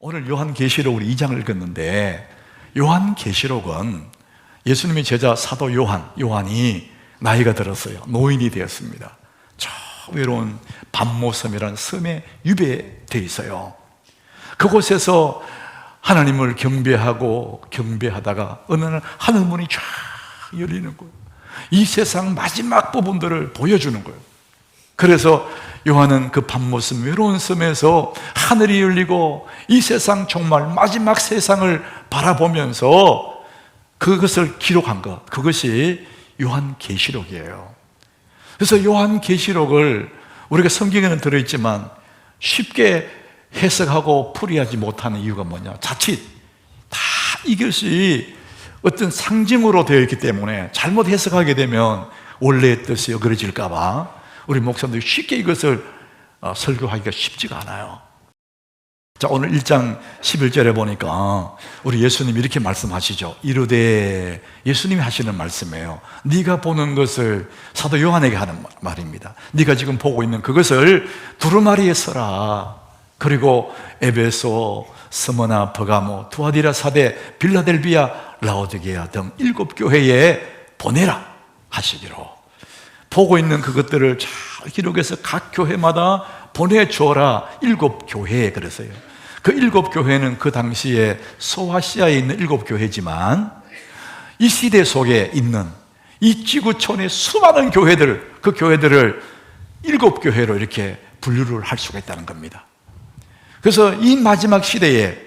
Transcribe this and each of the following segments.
오늘 요한계시록 우리 2장을 읽었는데, 요한계시록은 예수님의 제자 사도 요한이 나이가 들었어요. 노인이 되었습니다. 저 외로운 밤모섬이라는 섬에 유배되어 있어요. 그곳에서 하나님을 경배하다가 어느 날 하늘문이 쫙 열리는 거예요. 이 세상 마지막 부분들을 보여주는 거예요. 그래서 요한은 그 밤모섬 외로운 섬에서 하늘이 열리고 이 세상 정말 마지막 세상을 바라보면서 그것을 기록한 것, 그것이 요한계시록이에요. 그래서 요한계시록을 우리가 성경에는 들어있지만 쉽게 해석하고 풀이하지 못하는 이유가 뭐냐, 자칫 다 이것이 어떤 상징으로 되어 있기 때문에 잘못 해석하게 되면 원래의 뜻이 어그러질까 봐 우리 목사님들이 쉽게 이것을 설교하기가 쉽지가 않아요. 자, 오늘 1장 11절에 보니까 우리 예수님이 이렇게 말씀하시죠. 이르되, 예수님이 하시는 말씀이에요. 네가 보는 것을, 사도 요한에게 하는 말입니다. 네가 지금 보고 있는 그것을 두루마리에 써라. 그리고 에베소, 스무나, 버가모, 두아디라, 사데, 빌라델비아, 라오디게아 등 7교회에 보내라 하시기로. 보고 있는 그것들을 잘 기록해서 각 교회마다 보내주어라. 7교회에 그랬어요. 그 7교회는 그 당시에 소아시아에 있는 7교회지만 이 시대 속에 있는 이 지구촌의 수많은 교회들, 그 교회들을 7교회로 이렇게 분류를 할 수가 있다는 겁니다. 그래서 이 마지막 시대에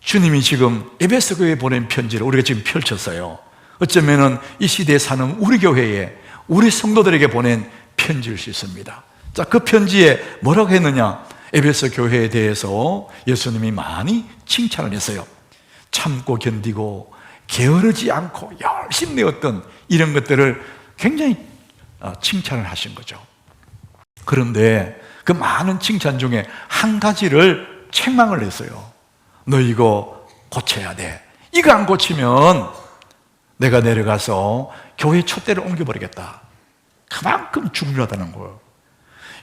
주님이 지금 에베소 교회에 보낸 편지를 우리가 지금 펼쳤어요. 어쩌면은 이 시대에 사는 우리 교회에, 우리 성도들에게 보낸 편지일 수 있습니다. 자, 그 편지에 뭐라고 했느냐? 에베소 교회에 대해서 예수님이 많이 칭찬을 했어요. 참고 견디고 게으르지 않고 열심히 내었던 이런 것들을 굉장히 칭찬을 하신 거죠. 그런데 그 많은 칭찬 중에 한 가지를 책망을 했어요. 너 이거 고쳐야 돼. 이거 안 고치면 내가 내려가서 교회 촛대를 옮겨버리겠다. 그만큼 중요하다는 거예요.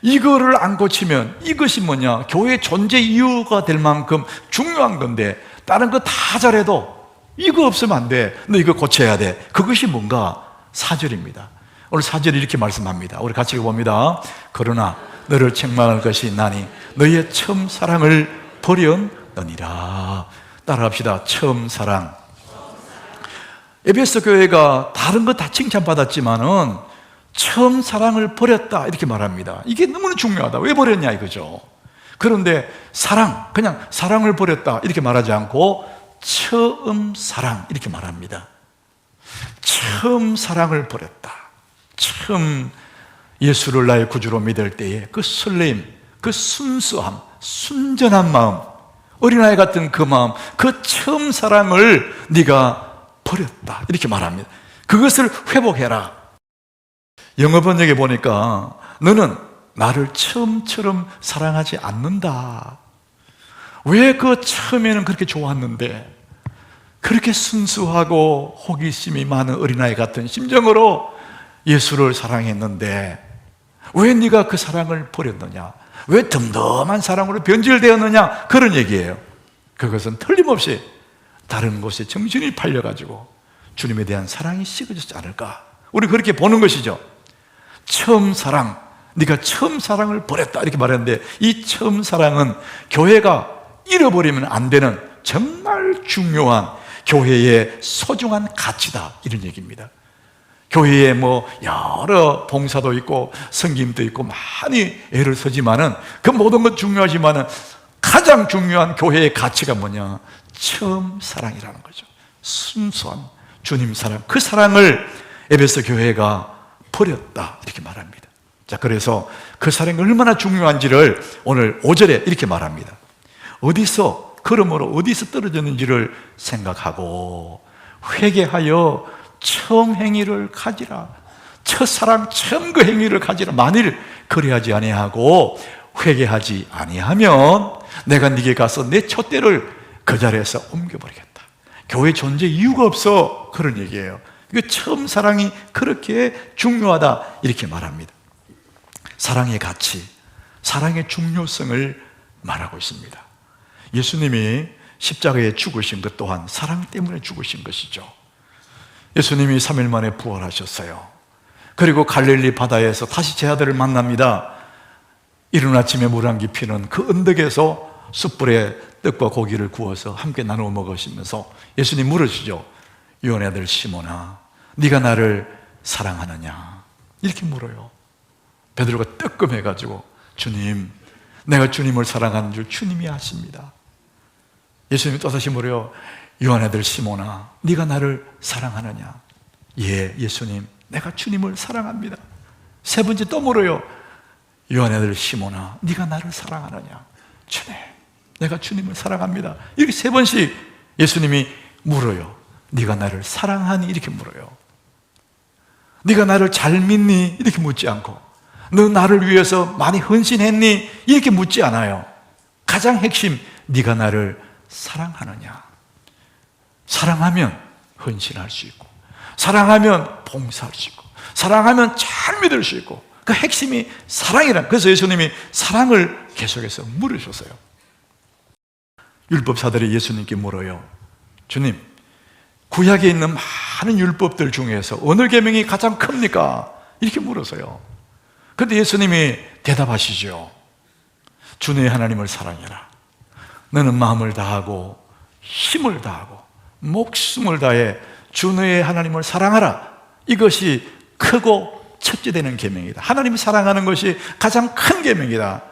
이거를 안 고치면 이것이 뭐냐? 교회 존재 이유가 될 만큼 중요한 건데 다른 거 다 잘해도 이거 없으면 안 돼. 너 이거 고쳐야 돼. 그것이 뭔가? 4절입니다. 오늘 4절이 이렇게 말씀합니다. 우리 같이 봅니다. 그러나 너를 책망할 것이 있나니 너희의 처음 사랑을 버렸느니라. 따라합시다. 처음 사랑. 에베소 교회가 다른 거 다 칭찬받았지만은 처음 사랑을 버렸다 이렇게 말합니다. 이게 너무나 중요하다. 왜 버렸냐 이거죠. 그런데 사랑, 그냥 사랑을 버렸다 이렇게 말하지 않고 처음 사랑 이렇게 말합니다. 처음 사랑을 버렸다. 처음 예수를 나의 구주로 믿을 때에 그 설레임, 그 순수함, 순전한 마음, 어린아이 같은 그 마음, 그 처음 사랑을 네가 버렸다 이렇게 말합니다. 그것을 회복해라. 영어 번역에 보니까 너는 나를 처음처럼 사랑하지 않는다. 왜 그 처음에는 그렇게 좋았는데, 그렇게 순수하고 호기심이 많은 어린아이 같은 심정으로 예수를 사랑했는데 왜 네가 그 사랑을 버렸느냐? 왜 덤덤한 사랑으로 변질되었느냐? 그런 얘기예요. 그것은 틀림없이 다른 곳에 정신이 팔려가지고 주님에 대한 사랑이 식어지지 않을까? 우리 그렇게 보는 것이죠. 처음 사랑, 네가 처음 사랑을 버렸다 이렇게 말했는데 이 처음 사랑은 교회가 잃어버리면 안 되는 정말 중요한 교회의 소중한 가치다 이런 얘기입니다. 교회에 뭐 여러 봉사도 있고 섬김도 있고 많이 애를 쓰지만은 그 모든 것 중요하지만은 가장 중요한 교회의 가치가 뭐냐? 처음 사랑이라는 거죠. 순수한 주님 사랑, 그 사랑을 에베소 교회가 버렸다 이렇게 말합니다. 자, 그래서 그 사랑이 얼마나 중요한지를 오늘 5절에 이렇게 말합니다. 그러므로 어디서 떨어졌는지를 생각하고 회개하여 처음 행위를 가지라. 첫사랑 처음 그 행위를 가지라. 만일 그리하지 아니하고 회개하지 아니하면 내가 네게 가서 내 촛대를 그 자리에서 옮겨버리겠다. 교회 존재 이유가 없어. 그런 얘기예요. 그 처음 사랑이 그렇게 중요하다 이렇게 말합니다. 사랑의 가치, 사랑의 중요성을 말하고 있습니다. 예수님이 십자가에 죽으신 것 또한 사랑 때문에 죽으신 것이죠. 예수님이 3일 만에 부활하셨어요. 그리고 갈릴리 바다에서 다시 제 아들을 만납니다. 이른 아침에 물 한 깊이는 그 언덕에서 숯불에 떡과 고기를 구워서 함께 나누어 먹으시면서 예수님 물으시죠. 요한의 아들 시몬아, 네가 나를 사랑하느냐? 이렇게 물어요. 베드로가 뜨끔해가지고 주님, 내가 주님을 사랑하는 줄 주님이 아십니다. 예수님이 또다시 물어요. 요한의 아들 시몬아, 네가 나를 사랑하느냐? 예, 예수님, 내가 주님을 사랑합니다. 세 번째 또 물어요. 요한의 아들 시몬아, 네가 나를 사랑하느냐? 주님, 내가 주님을 사랑합니다. 이렇게 세 번씩 예수님이 물어요. 네가 나를 사랑하니? 이렇게 물어요. 네가 나를 잘 믿니? 이렇게 묻지 않고, 너 나를 위해서 많이 헌신했니? 이렇게 묻지 않아요. 가장 핵심, 네가 나를 사랑하느냐? 사랑하면 헌신할 수 있고, 사랑하면 봉사할 수 있고, 사랑하면 잘 믿을 수 있고, 그 핵심이 사랑이란. 그래서 예수님이 사랑을 계속해서 물으셨어요. 율법사들이 예수님께 물어요. 주님, 구약에 있는 많은 율법들 중에서 어느 계명이 가장 큽니까? 이렇게 물었어요. 그런데 예수님이 대답하시죠. 주 너의 하나님을 사랑해라. 너는 마음을 다하고 힘을 다하고 목숨을 다해 주 너의 하나님을 사랑하라. 이것이 크고 첫째 되는 계명이다. 하나님을 사랑하는 것이 가장 큰 계명이다.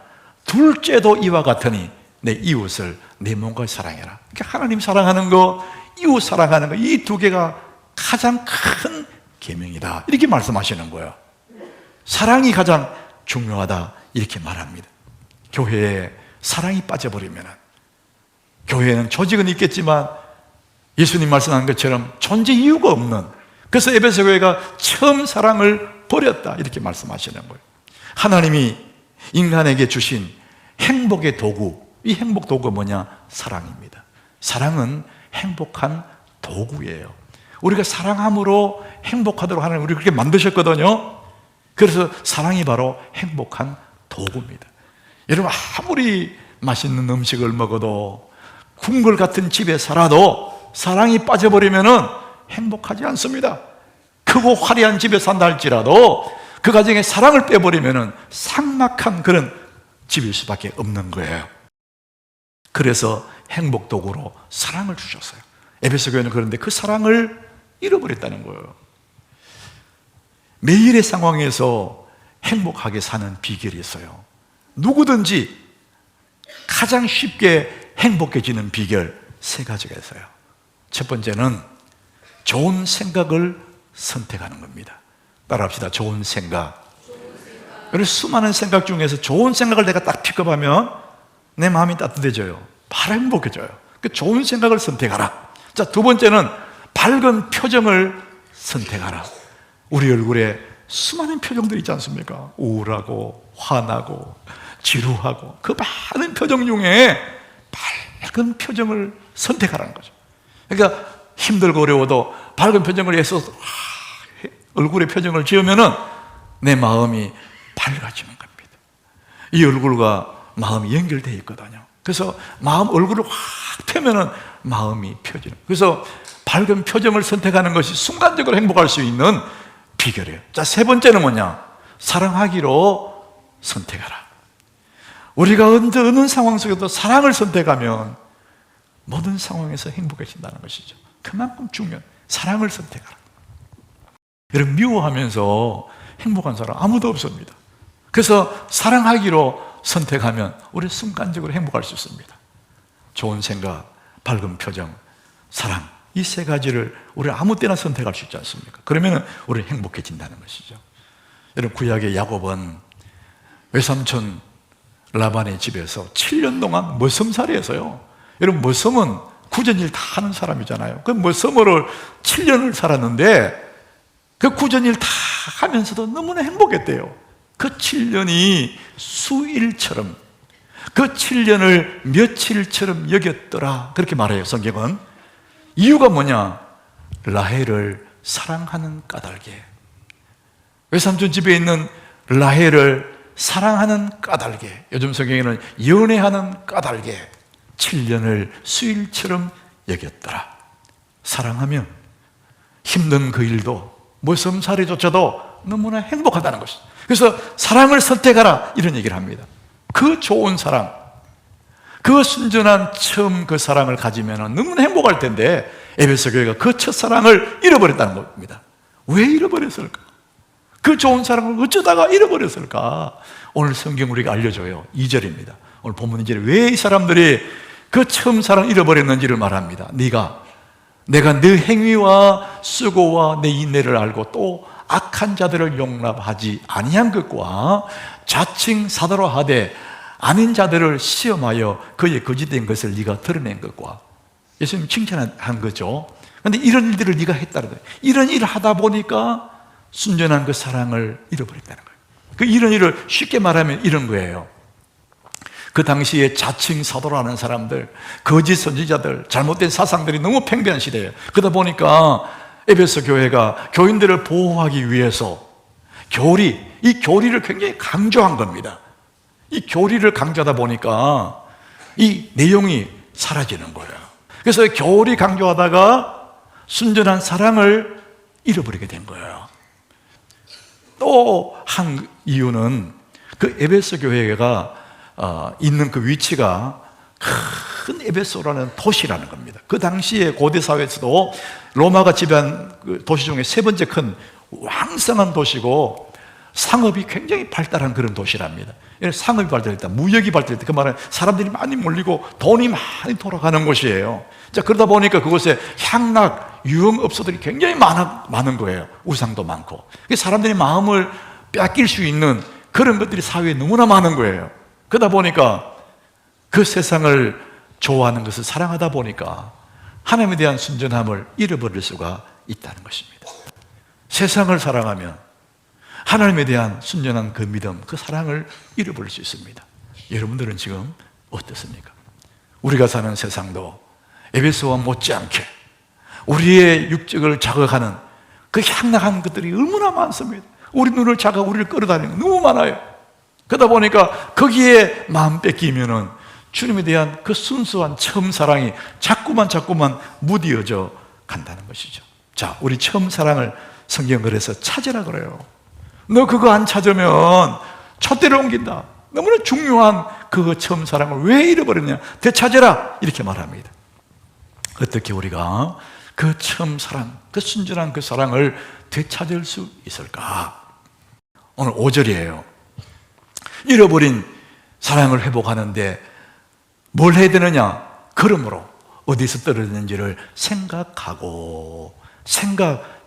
둘째도 이와 같으니 내 이웃을 내 몸과 사랑해라. 그러니까 하나님 사랑하는 거, 이웃 사랑하는 거, 이 두 개가 가장 큰 계명이다. 이렇게 말씀하시는 거예요. 사랑이 가장 중요하다. 이렇게 말합니다. 교회에 사랑이 빠져버리면, 교회에는 조직은 있겠지만 예수님 말씀한 것처럼 존재 이유가 없는, 그래서 에베소 교회가 처음 사랑을 버렸다. 이렇게 말씀하시는 거예요. 하나님이 인간에게 주신 행복의 도구, 이 행복 도구가 뭐냐? 사랑입니다. 사랑은 행복한 도구예요. 우리가 사랑함으로 행복하도록 하나님 우리 그렇게 만드셨거든요. 그래서 사랑이 바로 행복한 도구입니다. 여러분, 아무리 맛있는 음식을 먹어도 궁궐 같은 집에 살아도 사랑이 빠져버리면 행복하지 않습니다. 크고 화려한 집에 산다 할지라도 그 가정에 사랑을 빼버리면 삭막한 그런 집일 수밖에 없는 거예요. 그래서 행복 도구로 사랑을 주셨어요. 에베소 교회는 그런데 그 사랑을 잃어버렸다는 거예요. 매일의 상황에서 행복하게 사는 비결이 있어요. 누구든지 가장 쉽게 행복해지는 비결 세 가지가 있어요. 첫 번째는 좋은 생각을 선택하는 겁니다. 따라합시다. 좋은 생각. 그래서 수많은 생각 중에서 좋은 생각을 내가 딱 픽업하면 내 마음이 따뜻해져요. 바로 행복해져요. 그 좋은 생각을 선택하라. 자, 두 번째는 밝은 표정을 선택하라. 우리 얼굴에 수많은 표정들이 있지 않습니까? 우울하고 화나고 지루하고 그 많은 표정 중에 밝은 표정을 선택하라는 거죠. 그러니까 힘들고 어려워도 밝은 표정을 해서 얼굴에 표정을 지으면 내 마음이 밝아지는 겁니다. 이 얼굴과 마음이 연결되어 있거든요. 그래서 얼굴을 확 펴면 마음이 펴지는. 그래서 밝은 표정을 선택하는 것이 순간적으로 행복할 수 있는 비결이에요. 자, 세 번째는 뭐냐? 사랑하기로 선택하라. 우리가 언제 어느 상황 속에도 사랑을 선택하면 모든 상황에서 행복해진다는 것이죠. 그만큼 중요한 사랑을 선택하라. 여러분, 미워하면서 행복한 사람 아무도 없습니다. 그래서 사랑하기로 선택하면 우리 순간적으로 행복할 수 있습니다. 좋은 생각, 밝은 표정, 사랑, 이 세 가지를 우리 아무 때나 선택할 수 있지 않습니까? 그러면 우리는 행복해진다는 것이죠. 여러분, 구약의 야곱은 외삼촌 라반의 집에서 7년 동안 머슴살이 했어요. 여러분, 머슴은 구전일 다 하는 사람이잖아요. 그 머슴으로 7년을 살았는데 그 구전일 다 하면서도 너무나 행복했대요. 그 7년이 수일처럼, 그 7년을 며칠처럼 여겼더라. 그렇게 말해요, 성경은. 이유가 뭐냐? 라헬을 사랑하는 까닭에. 외삼촌 집에 있는 라헬을 사랑하는 까닭에. 요즘 성경에는 연애하는 까닭에. 7년을 수일처럼 여겼더라. 사랑하면 힘든 그 일도 머슴살이조차도 너무나 행복하다는 것이죠. 그래서 사랑을 선택하라 이런 얘기를 합니다. 그 좋은 사랑, 그 순전한 처음 그 사랑을 가지면 너무나 행복할 텐데 에베소 교회가 그 첫사랑을 잃어버렸다는 겁니다. 왜 잃어버렸을까? 그 좋은 사랑을 어쩌다가 잃어버렸을까? 오늘 성경 우리가 알려줘요. 2절입니다. 오늘 본문 2절에 왜 이 사람들이 그 처음 사랑을 잃어버렸는지를 말합니다. 내가 네 행위와 수고와 내 인내를 알고 또 악한 자들을 용납하지 아니한 것과 자칭 사도라 하되 아닌 자들을 시험하여 그의 거짓된 것을 네가 드러낸 것과, 예수님 칭찬한 거죠. 그런데 이런 일들을 네가 했다는 거예요. 이런 일을 하다 보니까 순전한 그 사랑을 잃어버렸다는 거예요. 그 이런 일을 쉽게 말하면 이런 거예요. 그 당시에 자칭 사도라는 사람들, 거짓 선지자들, 잘못된 사상들이 너무 팽배한 시대예요. 그러다 보니까 에베소 교회가 교인들을 보호하기 위해서 이 교리를 굉장히 강조한 겁니다. 이 교리를 강조하다 보니까 이 내용이 사라지는 거예요. 그래서 교리 강조하다가 순전한 사랑을 잃어버리게 된 거예요. 또 한 이유는 그 에베소 교회가 있는 그 위치가 큰 에베소라는 도시라는 겁니다. 그 당시에 고대 사회에서도 로마가 지배한 그 도시 중에 세 번째 큰 왕성한 도시고 상업이 굉장히 발달한 그런 도시랍니다. 상업이 발달했다, 무역이 발달했다, 그 말은 사람들이 많이 몰리고 돈이 많이 돌아가는 곳이에요. 자, 그러다 보니까 그곳에 향락, 유흥업소들이 굉장히 많은 거예요. 우상도 많고. 사람들이 마음을 뺏길 수 있는 그런 것들이 사회에 너무나 많은 거예요. 그러다 보니까 그 세상을 좋아하는 것을 사랑하다 보니까 하나님에 대한 순전함을 잃어버릴 수가 있다는 것입니다. 세상을 사랑하면 하나님에 대한 순전한 그 믿음, 그 사랑을 잃어버릴 수 있습니다. 여러분들은 지금 어떻습니까? 우리가 사는 세상도 에베소와 못지않게 우리의 육적을 자극하는 그 향락한 것들이 얼마나 많습니다. 우리 눈을 자극, 우리를 끌어다니는 거 너무 많아요. 그러다 보니까 거기에 마음 뺏기면은 주님에 대한 그 순수한 처음 사랑이 자꾸만 무디어져 간다는 것이죠. 자, 우리 처음 사랑을 성경 그래서 찾으라 그래요. 너 그거 안 찾으면 촛대를 옮긴다. 너무나 중요한 그 처음 사랑을 왜 잃어버렸냐? 되찾으라 이렇게 말합니다. 어떻게 우리가 그 처음 사랑, 그 순전한 그 사랑을 되찾을 수 있을까? 오늘 5절이에요. 잃어버린 사랑을 회복하는데 뭘 해야 되느냐? 그러므로 어디서 떨어졌는지를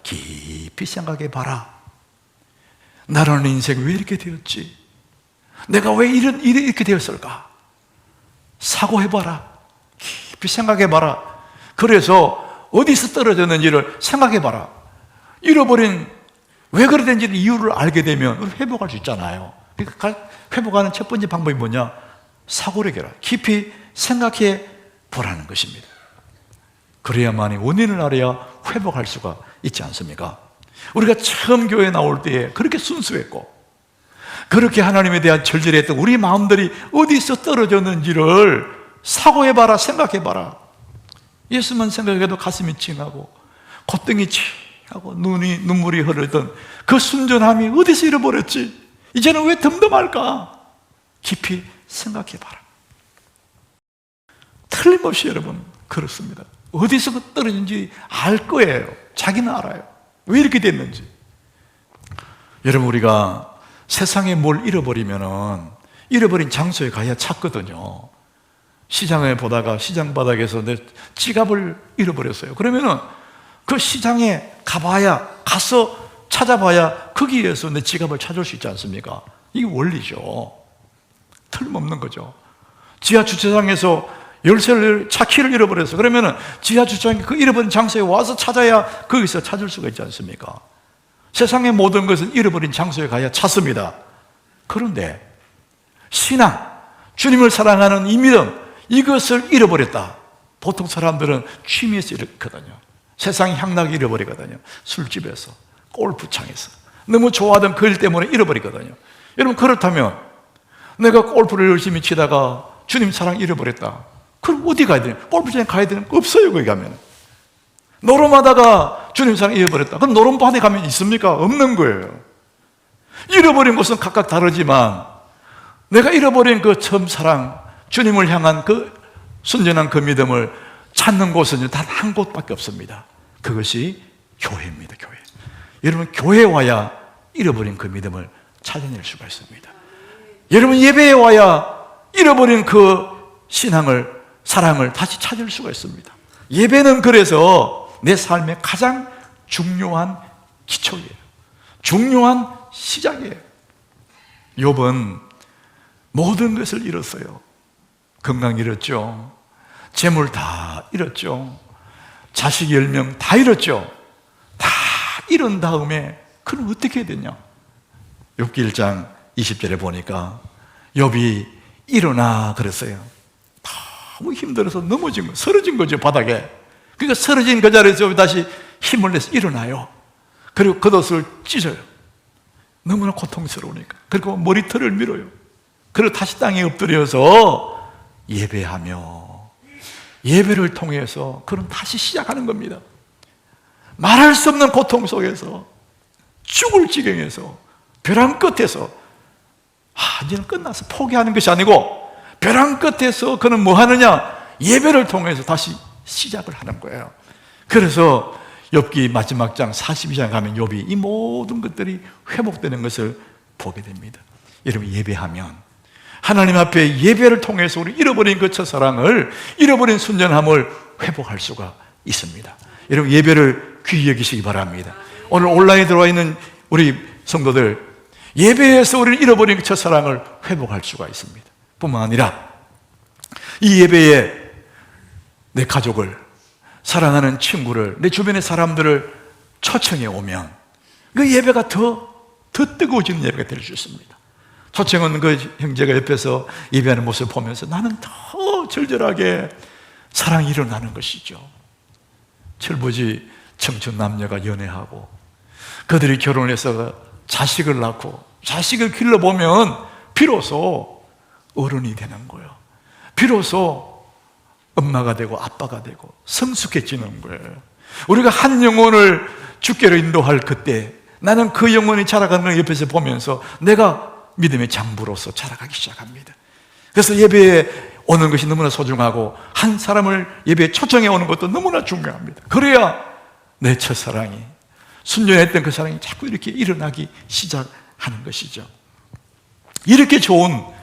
깊이 생각해 봐라. 나라는 인생 왜 이렇게 되었지? 내가 왜 이렇게 되었을까? 사고해봐라. 깊이 생각해봐라. 그래서 어디서 떨어졌는지를 생각해봐라. 잃어버린 왜 그래 된지 이유를 알게 되면 회복할 수 있잖아요. 그러니까 회복하는 첫 번째 방법이 뭐냐? 사고를 해라. 깊이 생각해 보라는 것입니다. 그래야만이 원인을 알아야 회복할 수가 있지 않습니까? 우리가 처음 교회에 나올 때에 그렇게 순수했고 그렇게 하나님에 대한 절절했던 우리 마음들이 어디서 떨어졌는지를 사고해봐라, 생각해봐라. 예수만 생각해도 가슴이 찡하고 콧등이 찡하고 눈물이 흐르던 그 순전함이 어디서 잃어버렸지? 이제는 왜 덤덤할까? 깊이 생각해봐라. 틀림없이 여러분 그렇습니다. 어디서 떨어진지 알 거예요. 자기는 알아요. 왜 이렇게 됐는지. 여러분, 우리가 세상에 뭘 잃어버리면은 잃어버린 장소에 가야 찾거든요. 시장에 보다가 시장 바닥에서 내 지갑을 잃어버렸어요. 그러면은 그 시장에 가서 찾아봐야 거기에서 내 지갑을 찾을 수 있지 않습니까? 이게 원리죠. 틀림없는 거죠. 지하 주차장에서 차키를 잃어버렸어. 그러면은 지하 주차장에 그 잃어버린 장소에 와서 찾아야 거기서 찾을 수가 있지 않습니까? 세상의 모든 것은 잃어버린 장소에 가야 찾습니다. 그런데 신앙, 주님을 사랑하는 이 믿음, 이것을 잃어버렸다. 보통 사람들은 취미에서 잃거든요. 세상 향락이 잃어버리거든요. 술집에서, 골프장에서 너무 좋아하던 그 일 때문에 잃어버리거든요. 여러분, 그렇다면 내가 골프를 열심히 치다가 주님 사랑 잃어버렸다. 그럼 어디 가야 되냐? 골프장에 가야 되는 거 없어요. 거기 가면. 노름하다가 주님 사랑 잃어버렸다. 그럼 노름반에 가면 있습니까? 없는 거예요. 잃어버린 곳은 각각 다르지만 내가 잃어버린 그 처음 사랑, 주님을 향한 그 순전한 그 믿음을 찾는 곳은 단 한 곳밖에 없습니다. 그것이 교회입니다. 교회. 여러분, 교회에 와야 잃어버린 그 믿음을 찾아낼 수가 있습니다. 여러분, 예배에 와야 잃어버린 그 신앙을, 사랑을 다시 찾을 수가 있습니다. 예배는 그래서 내 삶의 가장 중요한 기초예요. 중요한 시작이에요. 욥은 모든 것을 잃었어요. 건강 잃었죠. 재물 다 잃었죠. 자식 10명 다 잃었죠. 다 잃은 다음에 그럼 어떻게 해야 되냐? 욥기 1장 20절에 보니까 욥이 일어나 그랬어요. 너무 힘들어서 넘어진 거, 쓰러진 거죠, 바닥에. 그러니까 쓰러진 그 자리에서 다시 힘을 내서 일어나요. 그리고 겉옷을 찢어요. 너무나 고통스러우니까. 그리고 머리털을 밀어요. 그리고 다시 땅에 엎드려서 예배하며 예배를 통해서 그는 다시 시작하는 겁니다. 말할 수 없는 고통 속에서 죽을 지경에서 벼랑 끝에서 이제는 끝나서 포기하는 것이 아니고 벼랑 끝에서 그는 뭐 하느냐? 예배를 통해서 다시 시작을 하는 거예요. 그래서 욥기 마지막 장 42장 가면 욥이 이 모든 것들이 회복되는 것을 보게 됩니다. 여러분, 예배하면 하나님 앞에 예배를 통해서 우리 잃어버린 그 첫사랑을, 잃어버린 순전함을 회복할 수가 있습니다. 여러분, 예배를 귀히 여기시기 바랍니다. 오늘 온라인에 들어와 있는 우리 성도들, 예배에서 우리는 잃어버린 그 첫사랑을 회복할 수가 있습니다. 뿐만 아니라 이 예배에 내 가족을, 사랑하는 친구를, 내 주변의 사람들을 초청해 오면 그 예배가 더 뜨거워지는 예배가 될 수 있습니다. 초청은 그 형제가 옆에서 예배하는 모습을 보면서 나는 더 절절하게 사랑이 일어나는 것이죠. 철부지 청춘 남녀가 연애하고 그들이 결혼을 해서 자식을 낳고 자식을 길러보면 비로소 어른이 되는 거예요. 비로소 엄마가 되고 아빠가 되고 성숙해지는 거예요. 우리가 한 영혼을 주께로 인도할 그때 나는 그 영혼이 자라가는 걸 옆에서 보면서 내가 믿음의 장부로서 자라가기 시작합니다. 그래서 예배에 오는 것이 너무나 소중하고 한 사람을 예배에 초청해 오는 것도 너무나 중요합니다. 그래야 내 첫사랑이, 순전했던 그 사랑이 자꾸 이렇게 일어나기 시작하는 것이죠. 이렇게 좋은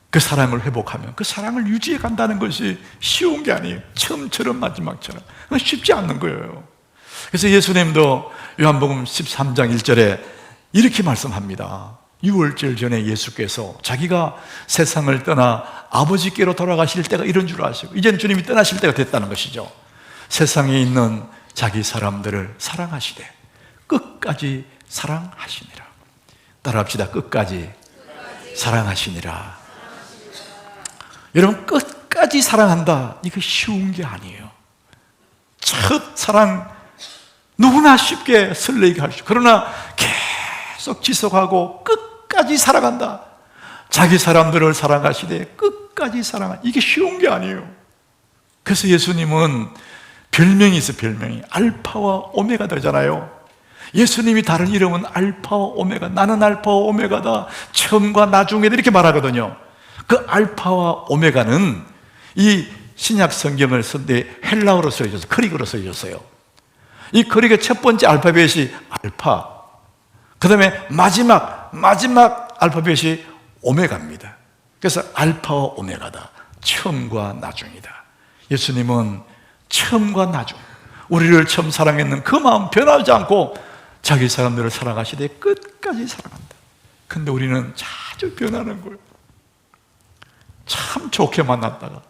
그 사랑을 회복하면 그 사랑을 유지해 간다는 것이 쉬운 게 아니에요. 처음처럼 마지막처럼 쉽지 않는 거예요. 그래서 예수님도 요한복음 13장 1절에 이렇게 말씀합니다. 6월절 전에 예수께서 자기가 세상을 떠나 아버지께로 돌아가실 때가 이런 줄 아시고 이제는 주님이 떠나실 때가 됐다는 것이죠. 세상에 있는 자기 사람들을 사랑하시되 끝까지 사랑하시니라. 따라합시다. 끝까지 사랑하시니라. 여러분, 끝까지 사랑한다, 이거 쉬운 게 아니에요. 첫 사랑 누구나 쉽게 설레게 할 수, 그러나 계속 지속하고 끝까지 사랑한다, 자기 사람들을 사랑하시되 끝까지 사랑한다, 이게 쉬운 게 아니에요. 그래서 예수님은 별명이 있어요. 별명이 알파와 오메가다잖아요. 예수님이 다른 이름은 알파와 오메가, 나는 알파와 오메가다, 처음과 나중에 이렇게 말하거든요. 그 알파와 오메가는 이 신약 성경을 쓴 데 헬라어로 써있어요. 그릭어로 써있어요. 이 그릭의 첫 번째 알파벳이 알파, 그 다음에 마지막 알파벳이 오메가입니다. 그래서 알파와 오메가다, 처음과 나중이다. 예수님은 처음과 나중, 우리를 처음 사랑했는 그 마음 변하지 않고 자기 사람들을 사랑하시되 끝까지 사랑한다. 근데 우리는 자주 변하는 거예요. 참 좋게 만났다가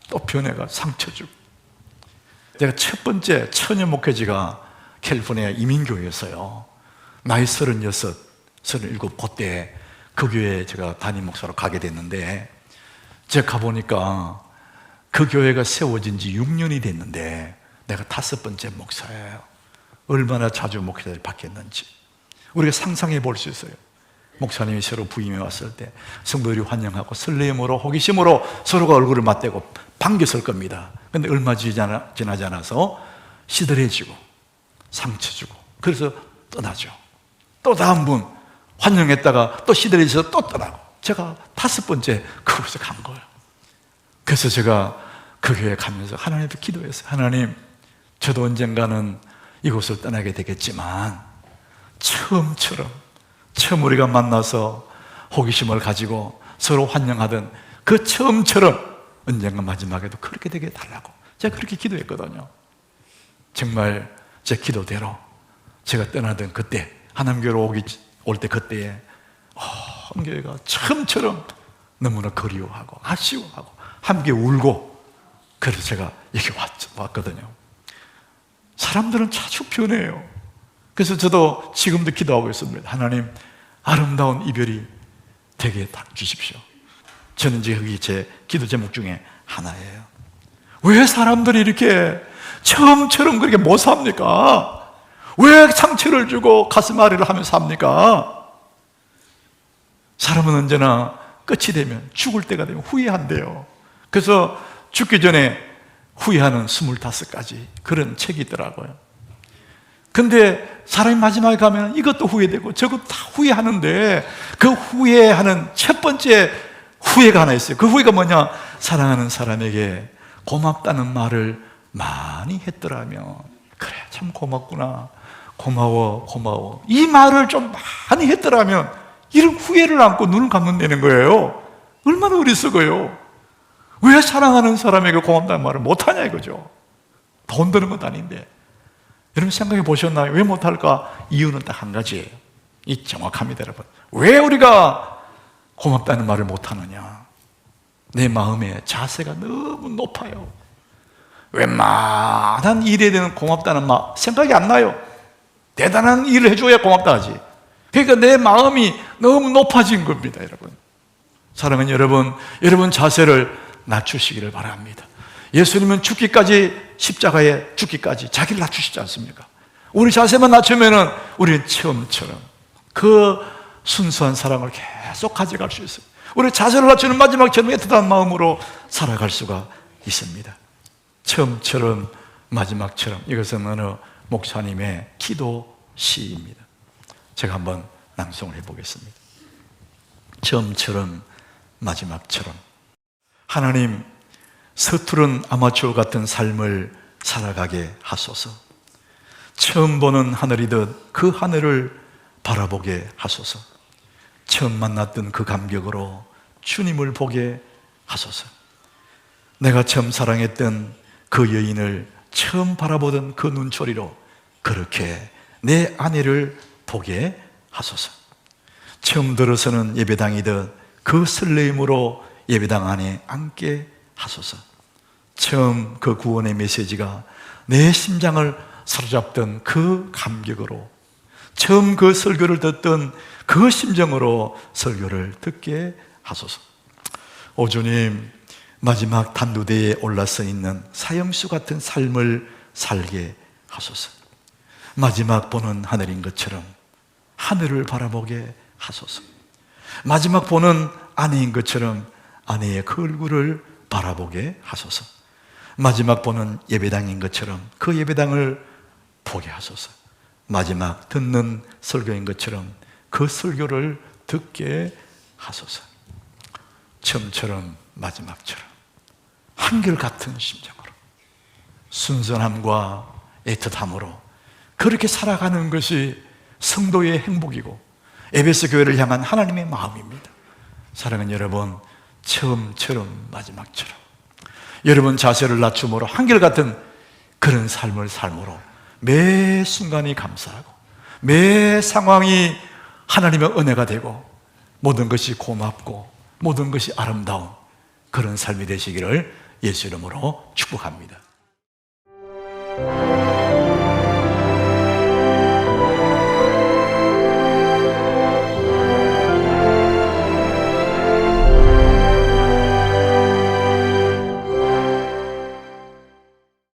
또 변해가 상처 주고. 제가 첫 번째 처녀 목회지가 캘리포니아 이민교회였어요. 나이 36, 37 그때 그 교회에 제가 담임 목사로 가게 됐는데, 제가 가보니까 그 교회가 세워진 지 6년이 됐는데 내가 5번째 목사예요. 얼마나 자주 목회자를 바뀌었는지 우리가 상상해 볼 수 있어요. 목사님이 새로 부임해 왔을 때 성도들이 환영하고 설레임으로 호기심으로 서로가 얼굴을 맞대고 반겼을 겁니다. 근데 얼마 지나지 않아서 시들해지고 상처 주고 그래서 떠나죠. 또 다음 분 환영했다가 또 시들해져서 또 떠나고, 제가 5번째 그곳에 간 거예요. 그래서 제가 그 교회에 가면서 하나님께 기도했어요. 하나님, 저도 언젠가는 이곳을 떠나게 되겠지만 처음 우리가 만나서 호기심을 가지고 서로 환영하던 그 처음처럼 언젠가 마지막에도 그렇게 되게 해달라고 제가 그렇게 기도했거든요. 정말 제 기도대로 제가 떠나던 그때, 하남교회로 올 때 그때에 온 교회가 처음처럼 너무나 그리워하고 아쉬워하고 함께 울고, 그래서 제가 여기 왔거든요. 사람들은 자주 변해요. 그래서 저도 지금도 기도하고 있습니다. 하나님, 아름다운 이별이 되게 주십시오. 저는 이제 그게 제 기도 제목 중에 하나예요. 왜 사람들이 이렇게 처음처럼 그렇게 못 삽니까? 왜 상처를 주고 가슴 아래를 하면서 삽니까? 사람은 언제나 끝이 되면, 죽을 때가 되면 후회한대요. 그래서 죽기 전에 후회하는 25가지 그런 책이 있더라고요. 근데 사람이 마지막에 가면 이것도 후회되고 저것도 다 후회하는데, 그 후회하는 첫 번째 후회가 하나 있어요. 그 후회가 뭐냐? 사랑하는 사람에게 고맙다는 말을 많이 했더라면, 그래 참 고맙구나, 고마워 이 말을 좀 많이 했더라면, 이런 후회를 안고 눈을 감는다는 거예요. 얼마나 어리석어요. 왜 사랑하는 사람에게 고맙다는 말을 못하냐 이거죠. 돈 드는 것도 아닌데. 여러분 생각해 보셨나요? 왜 못할까? 이유는 딱 한 가지예요. 이 정확합니다, 여러분. 왜 우리가 고맙다는 말을 못하느냐? 내 마음의 자세가 너무 높아요. 웬만한 일에 대한 고맙다는 생각이 안 나요. 대단한 일을 해줘야 고맙다 하지. 그러니까 내 마음이 너무 높아진 겁니다, 여러분. 사랑하는 여러분 자세를 낮추시기를 바랍니다. 예수님은 십자가에 죽기까지 자기를 낮추시지 않습니까? 우리 자세만 낮추면은 우리는 처음처럼 그 순수한 사랑을 계속 가져갈 수 있어요. 우리 자세를 낮추는 마지막처럼 애틋한 마음으로 살아갈 수가 있습니다. 처음처럼 마지막처럼, 이것은 어느 목사님의 기도 시입니다. 제가 한번 낭송을 해보겠습니다. 처음처럼 마지막처럼. 하나님, 서투른 아마추어 같은 삶을 살아가게 하소서. 처음 보는 하늘이듯 그 하늘을 바라보게 하소서. 처음 만났던 그 감격으로 주님을 보게 하소서. 내가 처음 사랑했던 그 여인을 처음 바라보던 그 눈초리로 그렇게 내 아내를 보게 하소서. 처음 들어서는 예배당이듯 그 설레임으로 예배당 안에 앉게 하소서. 처음 그 구원의 메시지가 내 심장을 사로잡던 그 감격으로, 처음 그 설교를 듣던 그 심정으로 설교를 듣게 하소서. 오 주님, 마지막 단두대에 올라서 있는 사형수 같은 삶을 살게 하소서. 마지막 보는 하늘인 것처럼 하늘을 바라보게 하소서. 마지막 보는 아내인 것처럼 아내의 그 얼굴을 바라보게 하소서. 마지막 보는 예배당인 것처럼 그 예배당을 보게 하소서. 마지막 듣는 설교인 것처럼 그 설교를 듣게 하소서. 처음처럼 마지막처럼 한결같은 심정으로, 순전함과 애틋함으로 그렇게 살아가는 것이 성도의 행복이고 에베소 교회를 향한 하나님의 마음입니다. 사랑하는 여러분, 처음처럼 마지막처럼 여러분 자세를 낮춤으로 한결같은 그런 삶을 삶으로 매 순간이 감사하고 매 상황이 하나님의 은혜가 되고 모든 것이 고맙고 모든 것이 아름다운 그런 삶이 되시기를 예수 이름으로 축복합니다.